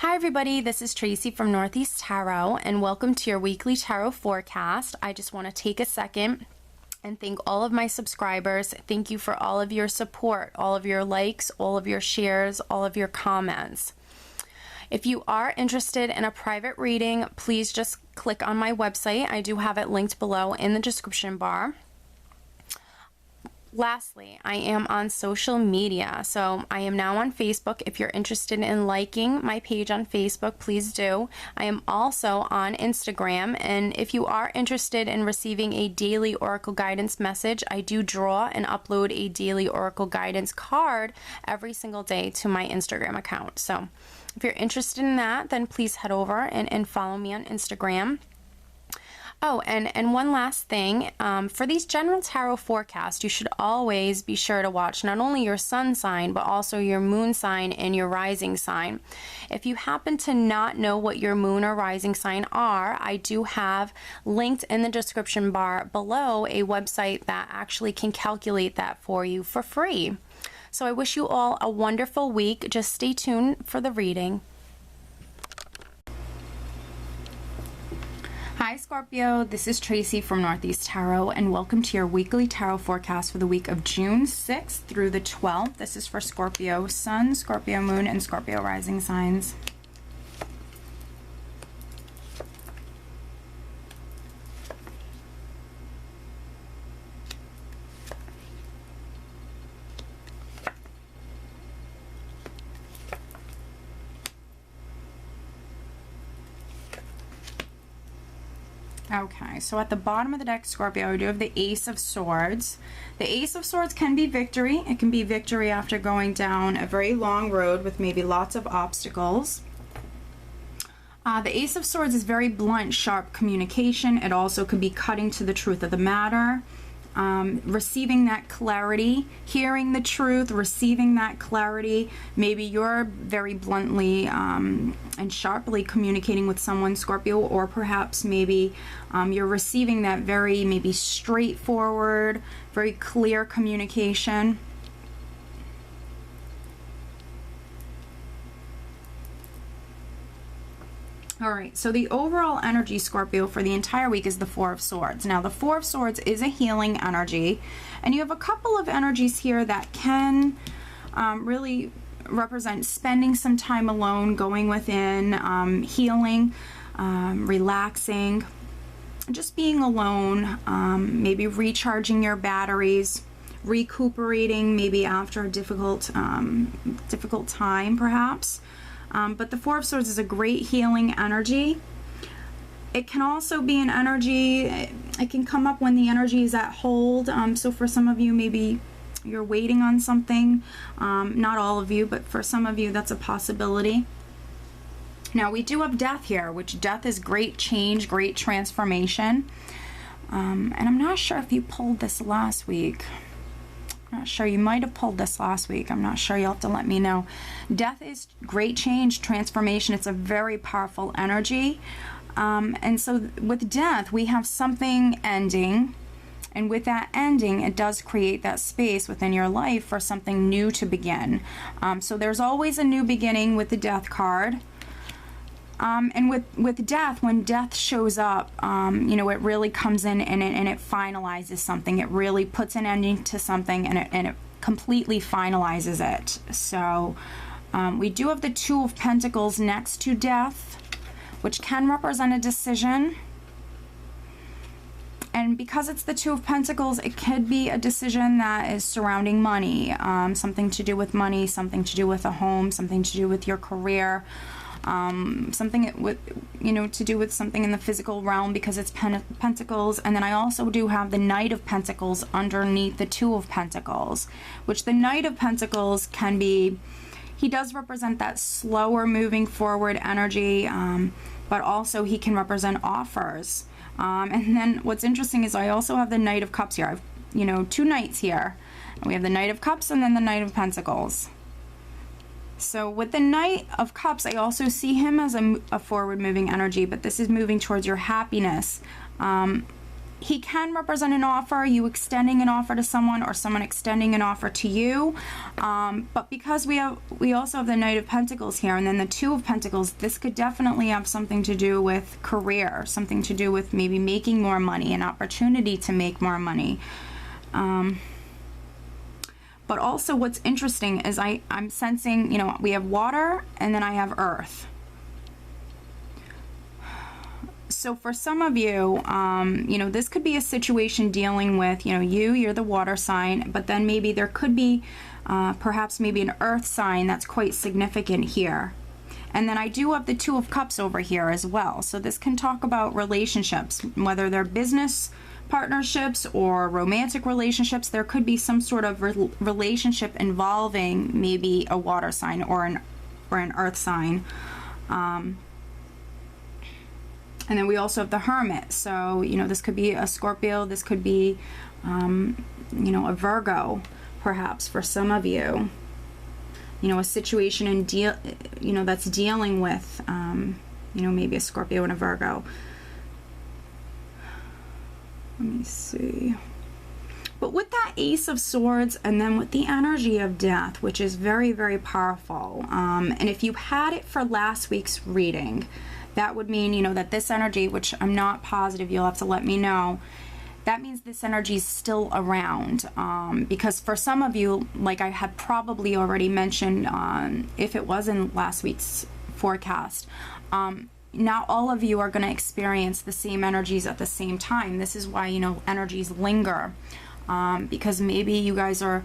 Hi everybody, this is Tracy from Northeast Tarot and welcome to your weekly tarot forecast. I just want to take a second and thank all of my subscribers. Thank you for all of your support, all of your likes, all of your shares, all of your comments. If you are interested in a private reading, please just click on my website. I do have it linked below in the description bar. Lastly, I am on social media, so I am now on Facebook. If you're interested in liking my page on Facebook, please do. I am also on Instagram, and if you are interested in receiving a daily Oracle guidance message, I do draw and upload a daily Oracle guidance card every single day to my Instagram account. So if you're interested in that, then please head over and follow me on Instagram. Oh, and one last thing, for these general tarot forecasts, you should always be sure to watch not only your sun sign, but also your moon sign and your rising sign. If you happen to not know what your moon or rising sign are, I do have linked in the description bar below a website that actually can calculate that for you for free. So I wish you all a wonderful week. Just stay tuned for the reading. Hi Scorpio, this is Tracy from Northeast Tarot and welcome to your weekly tarot forecast for the week of June 6th through the 12th. This is for Scorpio Sun, Scorpio Moon, and Scorpio Rising signs. Okay, so at the bottom of the deck, Scorpio, we do have the Ace of Swords. The Ace of Swords can be victory. It can be victory after going down a very long road with maybe lots of obstacles. The Ace of Swords is very blunt, sharp communication. It also could be cutting to the truth of the matter. Receiving that clarity, hearing the truth, receiving that clarity. Maybe you're very bluntly and sharply communicating with someone, Scorpio, or perhaps maybe you're receiving that very maybe straightforward, very clear communication. All right, so the overall energy, Scorpio, for the entire week is the Four of Swords. Now, the Four of Swords is a healing energy, and you have a couple of energies here that can really represent spending some time alone, going within, healing, relaxing, just being alone, maybe recharging your batteries, recuperating maybe after a difficult time, perhaps. But the Four of Swords is a great healing energy. It can also be an energy, it can come up when the energy is at hold. So for some of you, maybe you're waiting on something. Not all of you, but for some of you, that's a possibility. Now, we do have death here, which death is great change, great transformation. And I'm not sure if you pulled this last week. Not sure, you might have pulled this last week. I'm not sure, you'll have to let me know. Death is great change, transformation. It's a very powerful energy. And so with death, we have something ending, and with that ending, it does create that space within your life for something new to begin. So there's always a new beginning with the death card. And with death, when death shows up, you know, it really comes in and it finalizes something. It really puts an ending to something, and it completely finalizes it. So we do have the Two of Pentacles next to death, which can represent a decision. And because it's the Two of Pentacles, it could be a decision that is surrounding money, something to do with money, something to do with a home, something to do with your career. Something with, you know, to do with something in the physical realm, because it's Pentacles. And then I also do have the Knight of Pentacles underneath the Two of Pentacles, which the Knight of Pentacles can be, he does represent that slower moving forward energy, but also he can represent offers. And then what's interesting is I also have the Knight of Cups here. I've, you know, two knights here. We have the Knight of Cups and then the Knight of Pentacles. So with the Knight of Cups, I also see him as a forward-moving energy, but this is moving towards your happiness. he can represent an offer, you extending an offer to someone or someone extending an offer to you. But because we also have the Knight of Pentacles here and then the Two of Pentacles, this could definitely have something to do with career, something to do with maybe making more money, an opportunity to make more money. But also what's interesting is I'm sensing, you know, we have water and then I have earth. So for some of you, you know, this could be a situation dealing with, you know, you're the water sign, but then maybe there could be perhaps maybe an earth sign that's quite significant here. And then I do have the Two of Cups over here as well. So this can talk about relationships, whether they're business partnerships or romantic relationships. There could be some sort of relationship involving maybe a water sign or an earth sign. And then we also have the Hermit. So, you know, this could be a Scorpio. This could be, you know, a Virgo, perhaps, for some of you. You know, a situation you know, that's dealing with, you know, maybe a Scorpio and a Virgo. Let me see. But with that Ace of Swords and then with the energy of Death, which is very, very powerful. And if you had it for last week's reading, that would mean, you know, that this energy, which I'm not positive, you'll have to let me know, that means this energy is still around. Because for some of you, like I had probably already mentioned, if it was in last week's forecast, not all of you are going to experience the same energies at the same time. This is why, you know, energies linger. Because maybe you guys are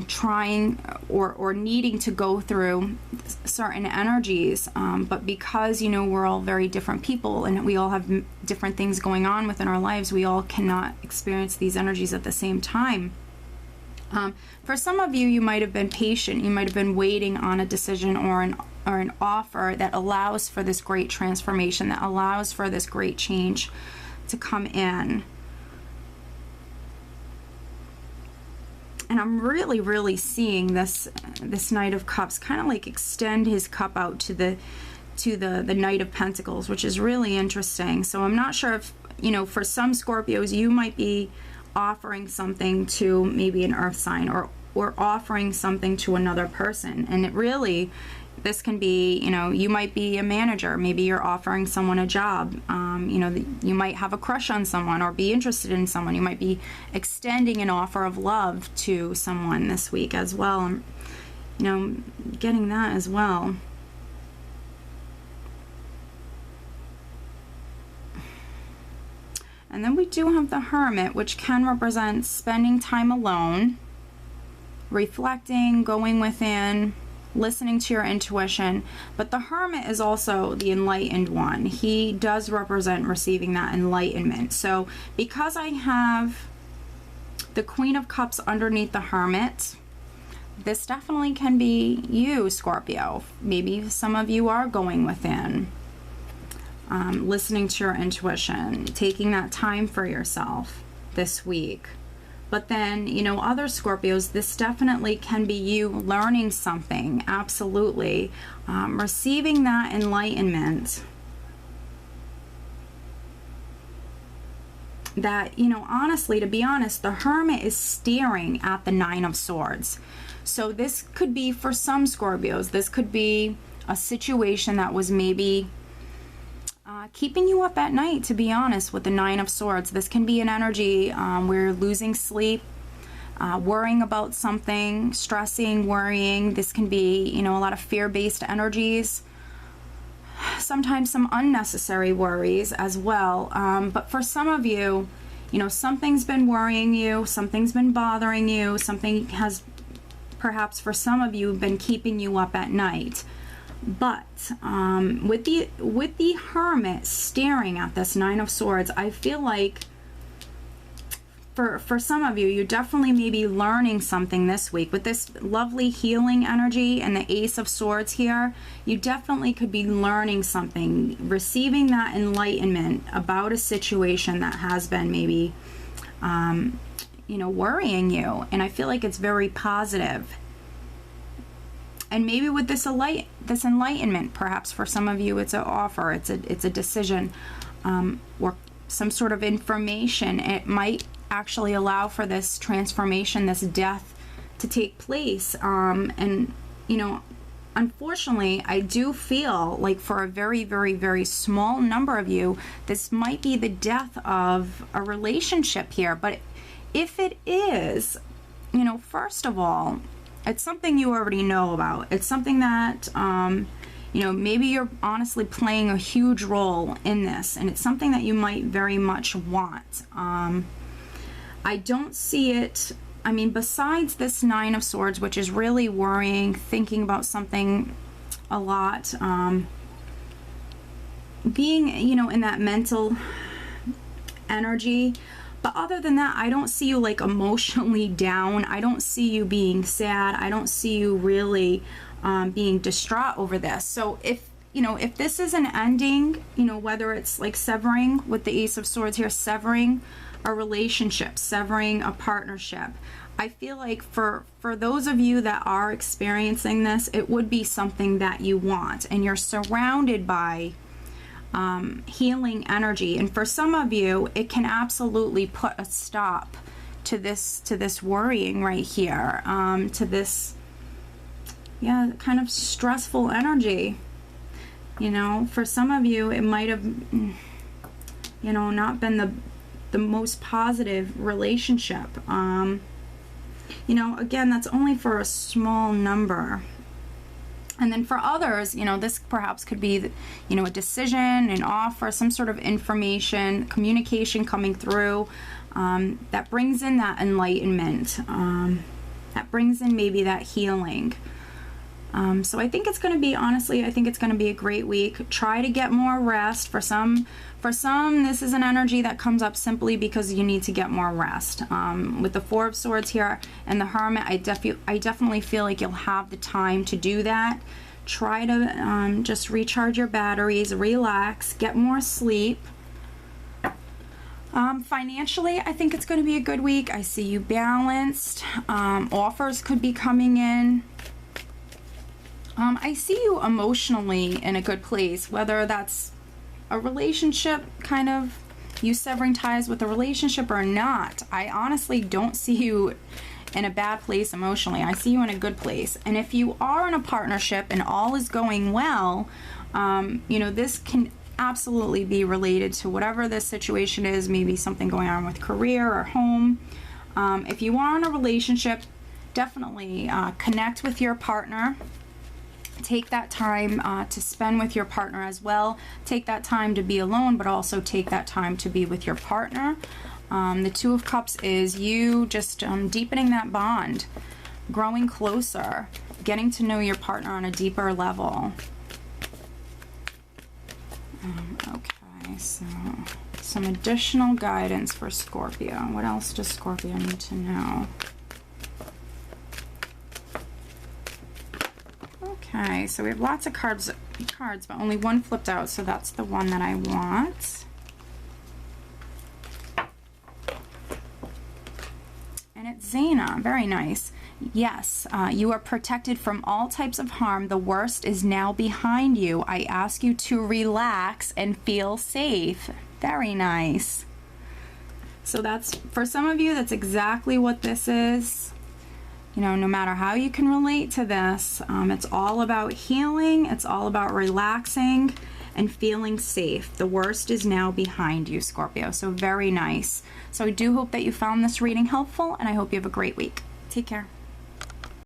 trying or needing to go through certain energies, but because, you know, we're all very different people and we all have different things going on within our lives, we all cannot experience these energies at the same time. For some of you, you might have been patient, you might have been waiting on a decision or an offer that allows for this great transformation, that allows for this great change to come in. And I'm really, really seeing this Knight of Cups kind of like extend his cup out to the Knight of Pentacles, which is really interesting. So I'm not sure if, you know, for some Scorpios, you might be offering something to maybe an earth sign or offering something to another person. And it really, this can be, you know, you might be a manager. Maybe you're offering someone a job. You know, you might have a crush on someone or be interested in someone. You might be extending an offer of love to someone this week as well. I'm, you know, getting that as well. And then we do have the Hermit, which can represent spending time alone, reflecting, going within, listening to your intuition. But the Hermit is also the enlightened one. He does represent receiving that enlightenment. So because I have the Queen of Cups underneath the Hermit, this definitely can be you, Scorpio. Maybe some of you are going within, listening to your intuition, taking that time for yourself this week. But then, you know, other Scorpios, this definitely can be you learning something, absolutely. Receiving that enlightenment. That, you know, honestly, to be honest, the Hermit is staring at the Nine of Swords. So this could be, for some Scorpios, this could be a situation that was maybe keeping you up at night, to be honest, with the Nine of Swords. This can be an energy where you're losing sleep, worrying about something, stressing, worrying. This can be, you know, a lot of fear-based energies. Sometimes some unnecessary worries as well. But for some of you, you know, something's been worrying you, something's been bothering you, something has perhaps for some of you been keeping you up at night. But with the Hermit staring at this Nine of Swords, I feel like for some of you, you definitely may be learning something this week. With this lovely healing energy and the Ace of Swords here, you definitely could be learning something, receiving that enlightenment about a situation that has been maybe, you know, worrying you. And I feel like it's very positive. And maybe with this enlightenment, perhaps for some of you, it's an offer, it's a decision, or some sort of information. It might actually allow for this transformation, this death to take place. And, you know, unfortunately, I do feel like for a very, very, very small number of you, this might be the death of a relationship here. But if it is, you know, first of all, it's something you already know about. It's something that, you know, maybe you're honestly playing a huge role in this, and it's something that you might very much want. I don't see it. I mean, besides this Nine of Swords, which is really worrying, thinking about something a lot, being, you know, in that mental energy. But other than that, I don't see you like emotionally down. I don't see you being sad. I don't see you really being distraught over this. So if, you know, if this is an ending, you know, whether it's like severing with the Ace of Swords here, severing a relationship, severing a partnership, I feel like for those of you that are experiencing this, it would be something that you want, and you're surrounded by healing energy. And for some of you, it can absolutely put a stop to this worrying right here, to this, yeah, kind of stressful energy. You know, for some of you, it might have, you know, not been the most positive relationship. You know, again, that's only for a small number. And then for others, you know, this perhaps could be, you know, a decision, an offer, some sort of information, communication coming through that brings in that enlightenment, that brings in maybe that healing. So I think it's going to be, honestly, I think it's going to be a great week. Try to get more rest. For some, this is an energy that comes up simply because you need to get more rest. With the Four of Swords here and the Hermit, I definitely feel like you'll have the time to do that. Try to just recharge your batteries, relax, get more sleep. Financially, I think it's going to be a good week. I see you balanced. Offers could be coming in. I see you emotionally in a good place, whether that's a relationship, kind of you severing ties with a relationship or not. I honestly don't see you in a bad place emotionally. I see you in a good place. And if you are in a partnership and all is going well, you know, this can absolutely be related to whatever this situation is, maybe something going on with career or home. If you are in a relationship, definitely connect with your partner. Take that time to spend with your partner as well. Take that time to be alone, but also take that time to be with your partner. The Two of Cups is you just deepening that bond, growing closer, getting to know your partner on a deeper level. Okay, so some additional guidance for Scorpio. What else does Scorpio need to know? Okay, so we have lots of cards, but only one flipped out, so that's the one that I want. And it's Zana. Very nice. Yes, you are protected from all types of harm. The worst is now behind you. I ask you to relax and feel safe. Very nice. So that's, for some of you, that's exactly what this is. You know, no matter how you can relate to this, it's all about healing. It's all about relaxing and feeling safe. The worst is now behind you, Scorpio. So very nice. So I do hope that you found this reading helpful, and I hope you have a great week. Take care.